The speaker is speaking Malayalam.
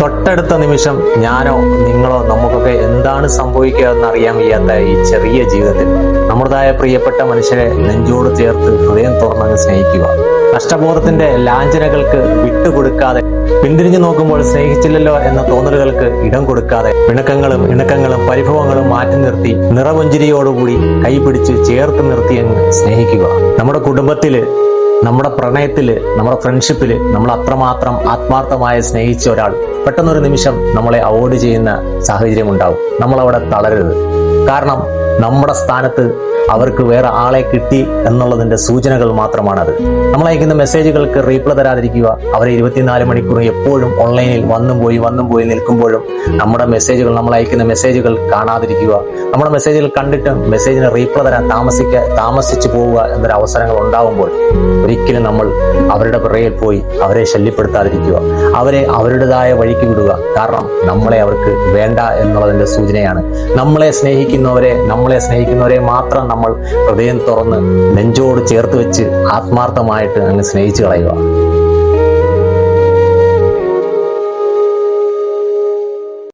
തൊട്ടടുത്ത നിമിഷം ഞാനോ നിങ്ങളോ നമുക്കൊക്കെ എന്താണ് സംഭവിക്കുക എന്നറിയാൻ വയ്യാത്ത ഈ ചെറിയ ജീവിതത്തിൽ നമ്മുടേതായ പ്രിയപ്പെട്ട മനുഷ്യരെ നെഞ്ചോട് ചേർത്ത് ഹൃദയം തുറന്നങ്ങ് സ്നേഹിക്കുക. നഷ്ടബോധത്തിന്റെ ലാഞ്ചനകൾക്ക് വിട്ടുകൊടുക്കാതെ, പിന്തിരിഞ്ഞു നോക്കുമ്പോൾ സ്നേഹിച്ചില്ലല്ലോ എന്ന തോന്നലുകൾക്ക് ഇടം കൊടുക്കാതെ, ഇണക്കങ്ങളും പരിഭവങ്ങളും മാറ്റി നിർത്തി നിറപുഞ്ചിരിയോടുകൂടി കൈപിടിച്ച് ചേർത്ത് നിർത്തി അങ്ങ് സ്നേഹിക്കുക. നമ്മുടെ കുടുംബത്തില്, നമ്മുടെ പ്രണയത്തില്, നമ്മുടെ ഫ്രണ്ട്ഷിപ്പില് നമ്മൾ അത്രമാത്രം ആത്മാർത്ഥമായി സ്നേഹിച്ച ഒരാൾ പെട്ടെന്നൊരു നിമിഷം നമ്മളെ അവോയ്ഡ് ചെയ്യുന്ന സാഹചര്യം ഉണ്ടാവും. നമ്മളവിടെ തളരരുത്. കാരണം നമ്മുടെ സ്ഥാനത്ത് അവർക്ക് വേറെ ആളെ കിട്ടി എന്നുള്ളതിന്റെ സൂചനകൾ മാത്രമാണത്. നമ്മൾ അയക്കുന്ന മെസ്സേജുകൾക്ക് റീപ്ലൈ തരാതിരിക്കുക. അവരെ 24 മണിക്കൂർ എപ്പോഴും ഓൺലൈനിൽ വന്നും പോയി നിൽക്കുമ്പോഴും നമ്മൾ അയക്കുന്ന മെസ്സേജുകൾ കാണാതിരിക്കുക. നമ്മുടെ മെസ്സേജുകൾ കണ്ടിട്ട് മെസ്സേജിന് റീപ്ലൈ തരാൻ താമസിച്ചു പോവുക എന്നൊരു അവസരങ്ങൾ ഉണ്ടാവുമ്പോൾ ഒരിക്കലും നമ്മൾ അവരുടെ പിറകിൽ പോയി അവരെ ശല്യപ്പെടുത്താതിരിക്കുക. അവരെ അവരുടേതായ വഴിക്ക് വിടുക. കാരണം നമ്മളെ അവർക്ക് വേണ്ട എന്നുള്ളതിന്റെ സൂചനയാണ്. നമ്മളെ സ്നേഹിക്കുന്നവരെ മാത്രം നമ്മൾ ഹൃദയം തുറന്ന് നെഞ്ചോട് ചേർത്ത് വെച്ച് ആത്മാർത്ഥമായിട്ട് അങ്ങ് സ്നേഹിച്ചു കളയുക.